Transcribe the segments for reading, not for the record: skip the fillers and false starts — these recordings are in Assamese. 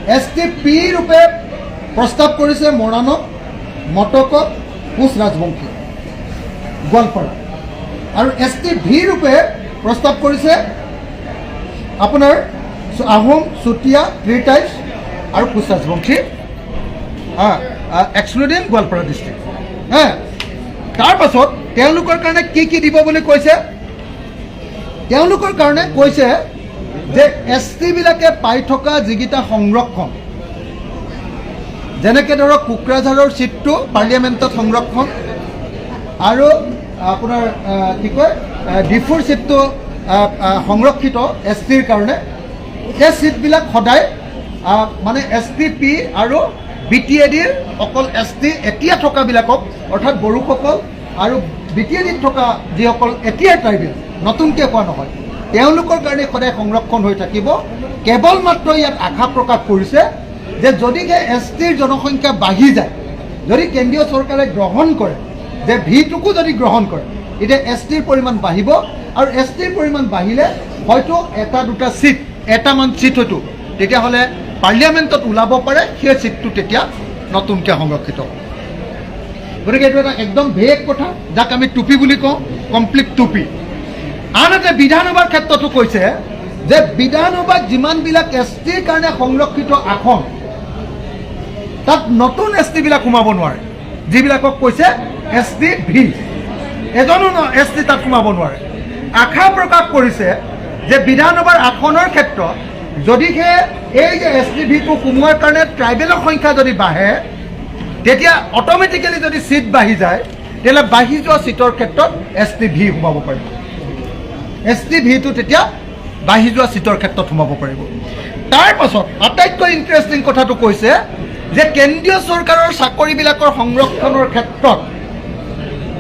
STP ৰূপে প্ৰস্তাৱ কৰিছে মৰাণক, মটকক, কোচ ৰাজবংশী, গোৱালপাৰা। আৰু STV ৰূপে প্ৰস্তাৱ কৰিছে আপোনাৰ আহোম, চুতীয়া, ত্ৰিটাইজ আৰু কোচ ৰাজবংশী, এক্সক্লুডিং গোৱালপাৰা ডিষ্ট্ৰিক্ট। তাৰ পাছত তেওঁলোকৰ কাৰণে কি দিব বুলি কৈছে? তেওঁলোকৰ কাৰণে কৈছে যে ST বিলাকে পাই থকা যিকেইটা সংৰক্ষণ, যেনেকৈ ধৰক কোকৰাঝাৰৰ চিটটো পাৰ্লিয়ামেণ্টত সংৰক্ষণ, আৰু আপোনাৰ কি কয় ডিফুৰ চিটটো সংৰক্ষিত STৰ কাৰণে, সেই চিটবিলাক সদায় মানে STP আৰু BTADৰ অকল ST এতিয়া থকাবিলাকক, অৰ্থাৎ বড়োসকল আৰু BTADত থকা যিসকল এতিয়া ট্ৰাইবেল, নতুনকৈ কোৱা নহয়, তেওঁলোকৰ কাৰণে সদায় সংৰক্ষণ হৈ থাকিব। কেৱল মাত্ৰ ইয়াত আশা প্ৰকাশ কৰিছে যে যদিহে STৰ জনসংখ্যা বাঢ়ি যায়, যদি কেন্দ্ৰীয় চৰকাৰে গ্ৰহণ কৰে, যে ভিটোকো যদি গ্ৰহণ কৰে, এতিয়া STৰ পৰিমাণ বাঢ়িব, আৰু STৰ পৰিমাণ বাঢ়িলে হয়তো এটা দুটা চিট, এটামান চিট হয়তো তেতিয়াহ'লে পাৰ্লিয়ামেণ্টত ওলাব পাৰে, সেই চিটটো তেতিয়া নতুনকৈ সংৰক্ষিত হ'ব। গতিকে এইটো এটা একদম ভেগ কথা, যাক আমি টুপি বুলি কওঁ, কমপ্লিট টুপি। আনহাতে বিধানসভাৰ ক্ষেত্ৰতো কৈছে যে বিধানসভাত যিমানবিলাক STৰ কাৰণে সংৰক্ষিত আসন, তাত নতুন ST বিলাক সোমাব নোৱাৰে, যিবিলাকক কৈছে STV, এজনো ST তাত সোমাব নোৱাৰে। আশা প্ৰকাশ কৰিছে যে বিধানসভাৰ আসনৰ ক্ষেত্ৰত যদিহে এই যে STVটো সোমোৱাৰ কাৰণে ট্ৰাইবেলৰ সংখ্যা যদি বাঢ়ে, তেতিয়া অট'মেটিকেলি যদি চিট বাঢ়ি যায়, তেতিয়াহ'লে বাঢ়ি যোৱা চিটৰ ক্ষেত্ৰত STV সোমাব পাৰিব। STVটো তেতিয়া বাঢ়ি যোৱা চিটৰ ক্ষেত্ৰত সোমাব পাৰিব। তাৰ পাছত আটাইতকৈ ইণ্টাৰেষ্টিং কথাটো কৈছে যে কেন্দ্ৰীয় চৰকাৰৰ চাকৰিবিলাকৰ সংৰক্ষণৰ ক্ষেত্ৰত,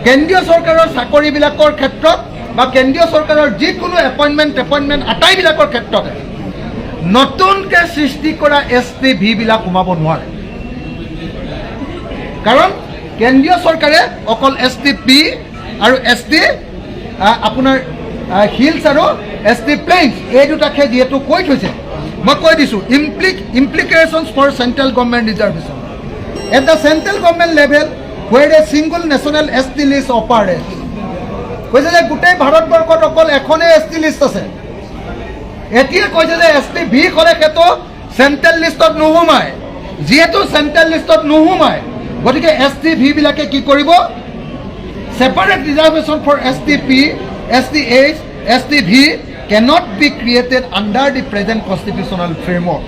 কেন্দ্ৰীয় চৰকাৰৰ চাকৰিবিলাকৰ ক্ষেত্ৰত বা কেন্দ্ৰীয় চৰকাৰৰ যিকোনো এপইণ্টমেণ্ট আটাইবিলাকৰ ক্ষেত্ৰতে নতুনকৈ সৃষ্টি কৰা STV বিলাক সোমাব নোৱাৰে। কাৰণ কেন্দ্ৰীয় চৰকাৰে অকল STP আৰু ST আপোনাৰ হিলছ আৰু ST প্লেইনছ এই দুটাকে যিহেতু কৈ থৈছে, মই কৈ দিছোঁ implications for central government reservation at the central government level where a single national ST list operates। কৈছে যে গোটেই ভাৰতবৰ্ষত অকল এখনেই ST লিষ্ট আছে। এতিয়া কৈছে যে STV ক'লে সেইটো চেণ্ট্ৰেল লিষ্টত নোসোমায়, যিহেতু চেণ্ট্ৰেল লিষ্টত নোসোমায়, গতিকে STV বিলাকে কি কৰিব? Separate reservation for STP, STH, STV cannot be created under the present constitutional framework.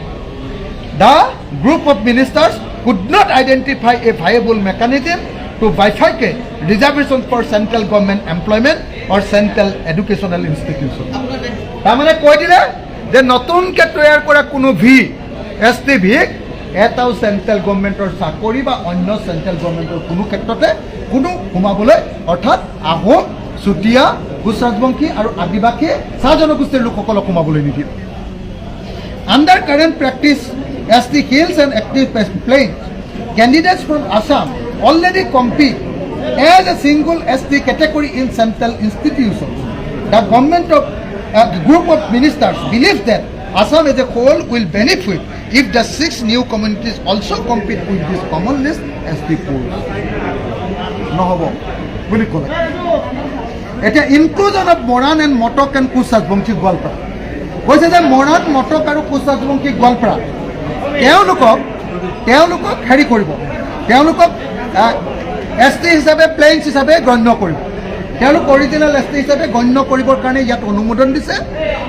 The group of ministers could not identify a viable mechanism to bifurcate reservation for central government employment or central educational institution. তাৰমানে কৈ দিলে যে নতুনকৈ তৈয়াৰ কৰা কোনো STV এটাও চেণ্ট্ৰেল গভৰ্ণমেণ্টৰ চাকৰি বা অন্য চেণ্ট্ৰেল গভৰ্ণমেণ্টৰ কোনো ক্ষেত্ৰতে কোনো সোমাবলৈ, অৰ্থাৎ আহোম, চুতীয়া, কোচ ৰাজবংশী আৰু আদিবাসী চাহ জনগোষ্ঠীৰ লোকসকলক সোমাবলৈ নিদিয়ে। Under current practice ST hills and ST plains candidates from Assam already compete as a single ST category in central institutions. The government of group of ministers believes that Assam as a whole will benefit if the 6 new communities also compete with this common list ST pools. নহ'ব বুলি ক'লে। এতিয়া inclusion of Moran and Motok and Koch Rajbongshi Goalpara কৈছে যে মৰাণ, মটক আৰু কোচ ৰাজবংশী গোৱালপাৰা তেওঁলোকক হেৰি কৰিব, তেওঁলোকক ST হিচাপে, প্লেইনছ হিচাপে গণ্য কৰিব। তেওঁলোক অৰিজিনেল ST হিচাপে গণ্য কৰিবৰ কাৰণে ইয়াত অনুমোদন দিছে,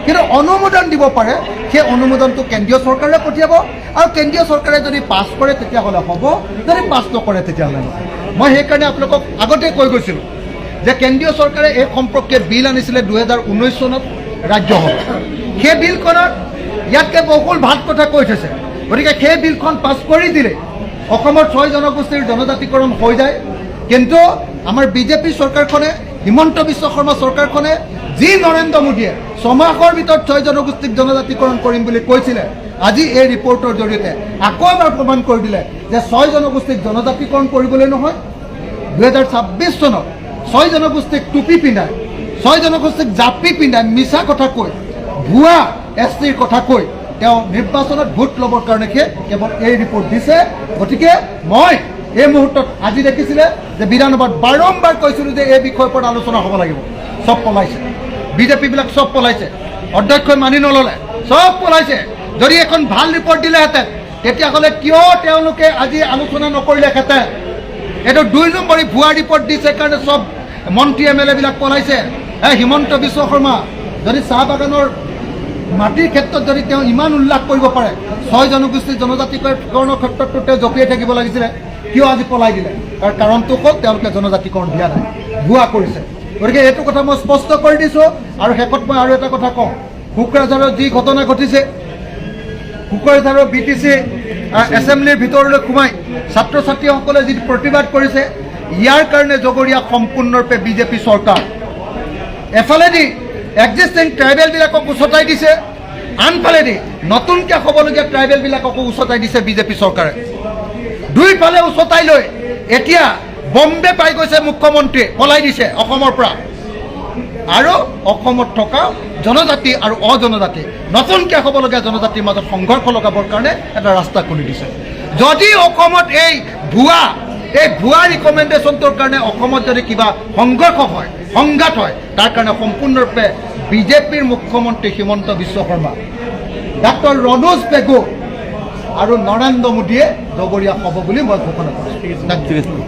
কিন্তু অনুমোদন দিব পাৰে, সেই অনুমোদনটো কেন্দ্ৰীয় চৰকাৰে পঠিয়াব, আৰু কেন্দ্ৰীয় চৰকাৰে যদি পাছ কৰে তেতিয়াহ'লে হ'ব, যদি পাছ নকৰে তেতিয়াহ'লে নহয়। মই সেইকাৰণে আপোনালোকক আগতে কৈ গৈছিলোঁ যে কেন্দ্ৰীয় চৰকাৰে এই সম্পৰ্কে বিল আনিছিলে 2019 চনত ৰাজ্যসভাত। সেই বিলখনত ইয়াতকৈ বহুল ভাল কথা কৈ থৈছে, গতিকে সেই বিলখন পাছ কৰি দিলে অসমৰ 6 জনগোষ্ঠীৰ জনজাতিকৰণ হৈ যায়। কিন্তু আমাৰ বিজেপি চৰকাৰখনে, হিমন্ত বিশ্ব শৰ্মা চৰকাৰখনে, যি নৰেন্দ্ৰ মোদীয়ে 6 মাহৰ ভিতৰত 6 জনগোষ্ঠীক জনজাতিকৰণ কৰিম বুলি কৈছিলে, আজি এই ৰিপৰ্টৰ জৰিয়তে আকৌ এবাৰ প্ৰমাণ কৰি দিলে যে 6 জনগোষ্ঠীক জনজাতিকৰণ কৰিবলৈ নহয়। 2026 চনত 6 জনগোষ্ঠীক টুপি পিন্ধাই, 6 জনগোষ্ঠীক জাপি পিন্ধাই মিছা কথা কৈ, ভুৱা STৰ কথা কৈ তেওঁ নিৰ্বাচনত ভোট ল'বৰ কাৰণেহে কেৱল এই ৰিপৰ্ট দিছে। গতিকে মই এই মুহূৰ্তত আজি দেখিছিলে যে বিধানসভাত বাৰম্বাৰ কৈছিলোঁ যে এই বিষয়ৰ ওপৰত আলোচনা হ'ব লাগিব। চব পলাইছে, বিজেপিবিলাক চব পলাইছে, অধ্যক্ষই মানি নল'লে, চব পলাইছে। যদি এখন ভাল ৰিপৰ্ট দিলেহেঁতেন তেতিয়াহ'লে কিয় তেওঁলোকে আজি আলোচনা নকৰিলেহেঁতেন? এইটো 2 নম্বৰী ভুৱা ৰিপৰ্ট দিছে কাৰণে চব মন্ত্ৰী MLA বিলাক পলাইছে। হিমন্ত বিশ্ব শৰ্মা যদি চাহ বাগানৰ মাটিৰ ক্ষেত্ৰত যদি তেওঁ ইমান উল্লেখ কৰিব পাৰে, 6 জনগোষ্ঠী জনজাতিকৰণৰ ক্ষেত্ৰতো তেওঁ জঁপিয়াই থাকিব লাগিছিলে, কিয় আজি পলাই দিলে? তাৰ কাৰণটো হ'ল তেওঁলোকে জনজাতিকৰণ দিয়া নাই, ভুৱা কৰিছে। গতিকে এইটো কথা মই স্পষ্ট কৰি দিছোঁ। আৰু শেষত মই আৰু এটা কথা কওঁ, কোকৰাঝাৰৰ যি ঘটনা ঘটিছে, কোকৰাঝাৰৰ BTC এছেম্বলিৰ ভিতৰলৈ সোমাই ছাত্ৰ ছাত্ৰীসকলে যি প্ৰতিবাদ কৰিছে, ইয়াৰ কাৰণে জগৰীয়া সম্পূৰ্ণৰূপে বিজেপি চৰকাৰ। এফালেদি এক্সিষ্টিং ট্ৰাইবেলবিলাকক উচতাই দিছে, আনফালেদি নতুনকৈ হ'বলগীয়া ট্ৰাইবেলবিলাককো উচতাই দিছে বিজেপি চৰকাৰে। দুইফালে উচতাই লৈ এতিয়া বম্বে পাই গৈছে মুখ্যমন্ত্ৰী, পলাই দিছে অসমৰ পৰা। আৰু অসমত থকা জনজাতি আৰু অজনজাতি, নতুনকৈ হ'বলগীয়া জনজাতিৰ মাজত সংঘৰ্ষ লগাবৰ কাৰণে এটা ৰাস্তা খুলি দিছে। যদি অসমত এই ভুৱা ৰিকমেণ্ডেশ্যনটোৰ কাৰণে অসমত যদি কিবা সংঘৰ্ষ হয়, সংঘাত হয়, তাৰ কাৰণে সম্পূৰ্ণৰূপে বিজেপিৰ মুখ্যমন্ত্ৰী হিমন্ত বিশ্ব শৰ্মা, ডাক্তৰ ৰণোজ পেগু আৰু নৰেন্দ্ৰ মোদীয়ে জগৰীয়া হ'ব বুলি মই ঘোষণা কৰিছোঁ।